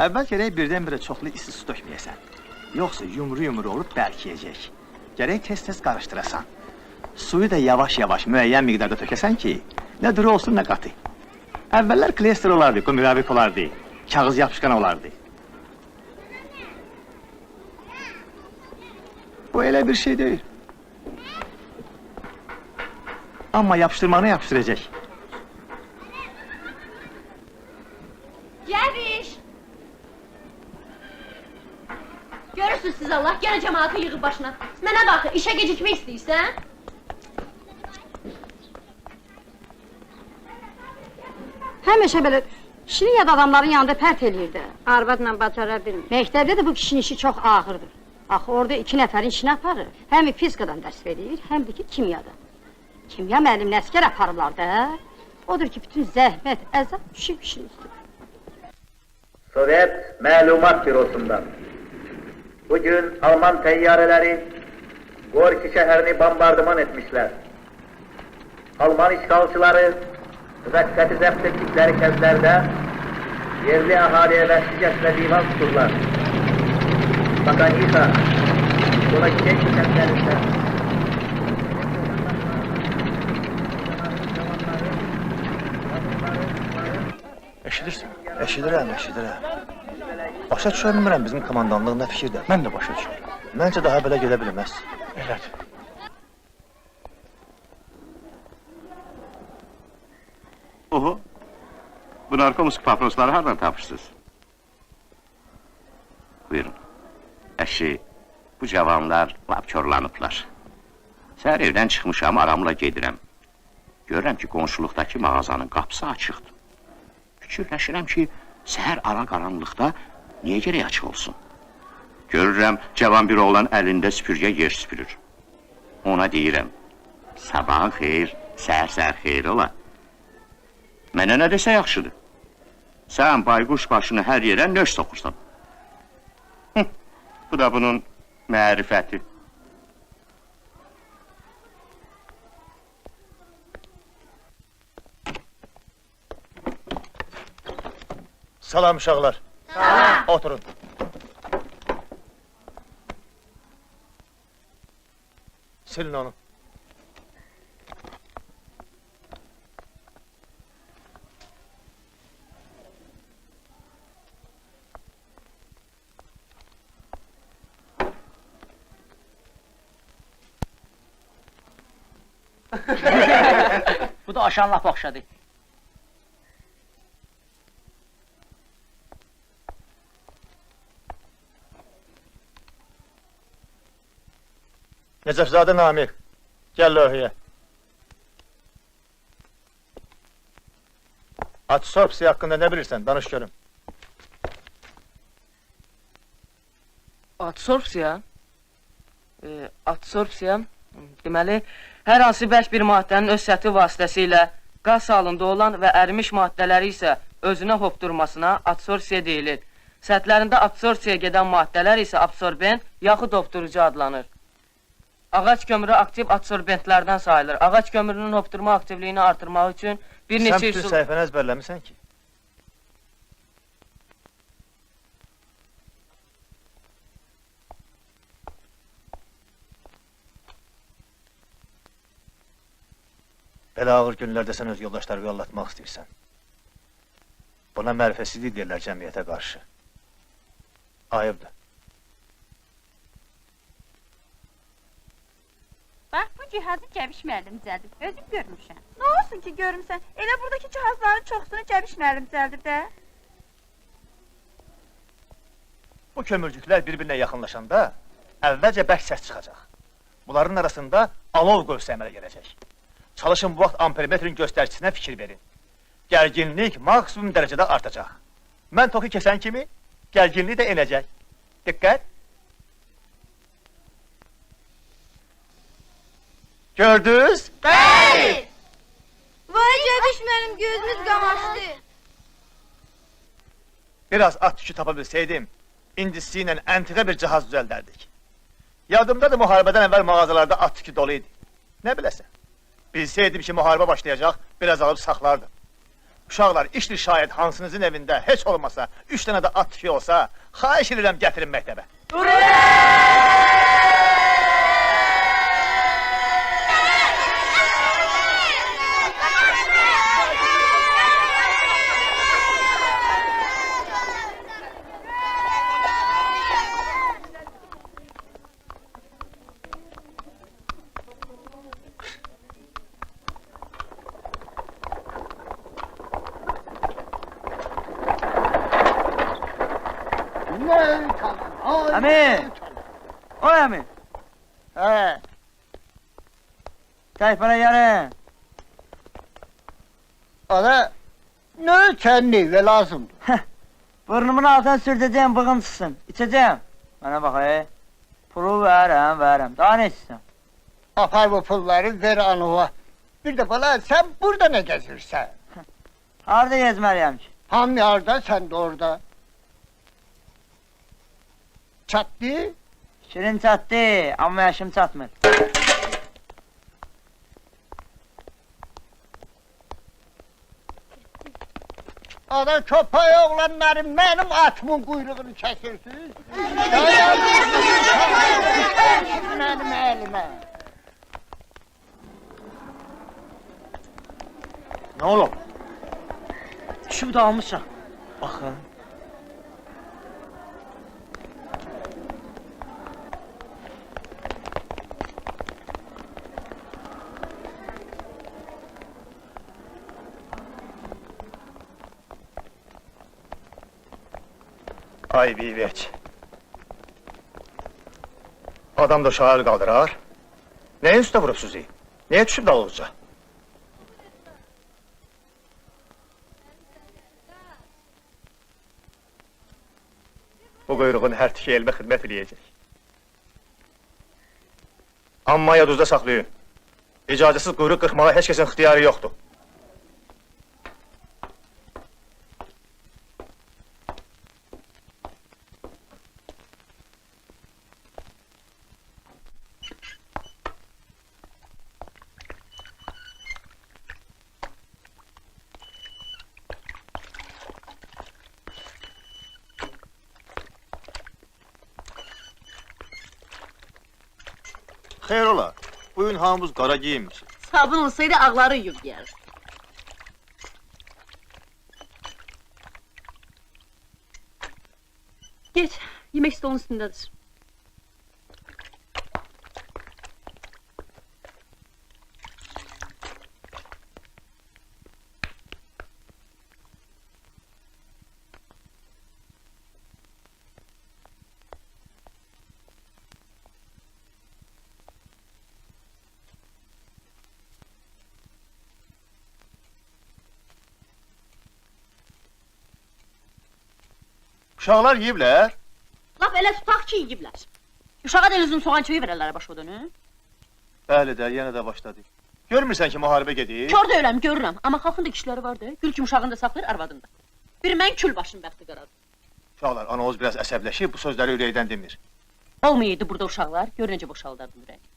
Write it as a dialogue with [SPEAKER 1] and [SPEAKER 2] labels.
[SPEAKER 1] Əvvəl gərək birdən-birə çoxlu isti su dökməyəsən. Yoxsa yumru-yumru olub bərkiyəcək. Gərək tez-tez qarışdırasan. Suyu da yavaş-yavaş müəyyən miqdarda tökəsən ki, nə duru olsun, nə qatı. Əvvəllər klester olardı, qumüravik olardı, kağız yapışqan olardı. Bu elə bir şey deyil. Amma yapışdırmanı yapışdıracaq.
[SPEAKER 2] Gəviş! Görürsünüz siz Allah, gene cemaatı yığıb başına. Mənə baxı, işə gecikmək istəyirsən?
[SPEAKER 3] Həmişə belə şirin yad adamların yanında pərt eləyirdi. Arvadla bacara bilmir. Məktəbdə də bu kişinin işi çox ağırdır. Axı orada 2 nəfərin işini aparır. Həm fizikadan dərs verir, həm də ki kimyadan. Kimya müəllim nəskər aparırlar da. Odur ki, bütün zəhmət, əzab düşüb işin üstüne.
[SPEAKER 4] Sovyet Məlumat Bürosundan. Bugün Alman teyyareleri Gorki şehrini bombardıman etmişler. Alman işgalçıları müvekkati zapt ettikleri kezlerde yerli ahaliye vəhşicəsinə divan tuturlar. Bakanisa, buna çiçek kentlerinde
[SPEAKER 1] Eşidirsən? Eşidirəm. Başa düşə bilmirəm bizim komandanlıq nə fikirdə. Mən də başa düşürəm. Məncə daha belə gedə bilməz. Elədir.
[SPEAKER 5] Oho, bu narkomusk paprosları hardan tapırsınız? Buyurun. Əşi, bu cavanlar lap körlanıblar. Səhər evdən çıxmışam, aramla gedirəm. Görürəm ki, qonşuluqdakı mağazanın qapısı açıqdır. Fikirləşirəm ki, səhər ara qaranlıqda niyə gərək açıq olsun? Görürəm, cavan bir oğlan əlində süpürgə yer süpürür. Ona deyirəm, sabahın xeyir, səhər xeyir ola. Mənə nə desə yaxşıdır? Sən bayquş başını hər yerə nöş soxursan. Bu da bunun mərifəti.
[SPEAKER 1] Salam uşaqlar. Salam. Oturun. Silin onu.
[SPEAKER 6] Bu da aşan lap oxşadı.
[SPEAKER 1] Necəfzadə Namir, gəl lövhəyə. Adsorpsiya haqqında nə bilirsən, danış görüm.
[SPEAKER 6] Adsorpsiya? Adsorpsiya, deməli, hər hansı bərk bir maddənin öz səthi vasitəsilə qaz halında olan və ərimiş maddələri isə özünə hopdurmasına adsorpsiya deyilir. Səthlərində adsorpsiyaya gedən maddələr isə absorbent yaxud hopdurucu adlanır. Ağac kömürü aktiv adsorbentlərdən sayılır. Ağac kömürünün hopdurma aktivliyini artırmaq üçün bir neçə
[SPEAKER 1] Sən bütün səhifəni əzbərləmirsən ki? Belə ağır günlərdə sən öz yoldaşları yollatmaq istəyirsən. Buna mərifəsizlik deyirlər cəmiyyətə qarşı. Ayıbdır.
[SPEAKER 7] Bax, bu cihazı Cəbiş müəllim düzəldib, özüm görmüşəm. Nə olsun ki, görmüsən? Elə buradakı cihazların çoxsunu Cəbiş müəllim düzəldib də.
[SPEAKER 1] Bu kömürcüklər bir-birinə yaxınlaşanda əvvəlcə bərk səs çıxacaq. Bunların arasında alov qövsə əmələ gələcək. Çalışın bu vaxt ampermetrin göstəricisinə fikir verin. Gərginlik maksimum dərəcədə artacaq. Mən toku kəsən kimi gərginlik də enəcək. Diqqət! Gördünüz?
[SPEAKER 7] Bəli! Vay Cəbiş müəllim, gözümüz qamaşdı.
[SPEAKER 1] Biraz at tükü tapa bilseydim, indisi ilə əntiqə bir cihaz düzəldərdik. Yadımdadır, müharibədən əvvəl mağazalarda at tükü dolu idi. Nə biləsən? Bilseydim ki, müharibə başlayacaq, biraz alıb saxlardım. Uşaqlar, işdir şayət hansınızın evində heç olmasa 3 dənə də at tüyü olsa, xahiş edirəm gətirin məktəbə.
[SPEAKER 6] Əmi! Oy əmi!
[SPEAKER 8] Hə,
[SPEAKER 6] Tayfana yarın.
[SPEAKER 8] ana, nə sən neyvə lazımdır?
[SPEAKER 6] Burnumun altına sürtəcəyim, bığım çıxsın. İçəcəyim. Mənə bax, pulu verəm. Daha ne istəyirsən?
[SPEAKER 8] Apar bu pulları ver anova. Bir də bala, sən burada nə gəzirsən?
[SPEAKER 6] Harada gezməliyəm ki?
[SPEAKER 8] Hamı harda, sən də orada. Çatdı?
[SPEAKER 6] Şirin çatdı, amma yaşım çatmır.
[SPEAKER 8] Ana köpək oğlanları mənim atımın quyruğunu kəsirsiniz. Mənim əlimə.
[SPEAKER 1] Nə olub?
[SPEAKER 6] Düşüb dağılmışam.
[SPEAKER 1] Baxın. Ay Vivek. Adam da uşağı el qaldırar. Nəyin üstə vurubsuz? Niyə düşüb dalğıca? Bu quyruğun hər tiki elmə xidmət eləyəcək. Amma yadınızda saxlayın. İcazəsiz quyruq qırxmağa heç kəsin ixtiyarı yoxdur. Xeyr ola, bu gün hamımız qara giyinmişik.
[SPEAKER 2] Sabun olsaydı ağları yuyub yer. Geç, yemek stolun üstündedir.
[SPEAKER 1] Uşaqlar yeyiblər.
[SPEAKER 2] Laf elə tutaq ki yiyiblər. Uşağa da üzüm soğan çöyü verərlər başa dönü.
[SPEAKER 1] Bəli də, yenə də başladı. Görmürsən ki, müharibə gedir?
[SPEAKER 2] Kör deyiləm, görürəm. Amma xalqın da kişiləri var da. Gül kimi uşağını da saxlayır, arvadını da. Bir mən kül başım bəxti qaradı.
[SPEAKER 1] Uşaqlar, anamız biraz əsəbləşib, bu sözləri ürəkdən demir.
[SPEAKER 2] Olmayaydı burada uşaqlar, gör necə boşaldardım ürəyi.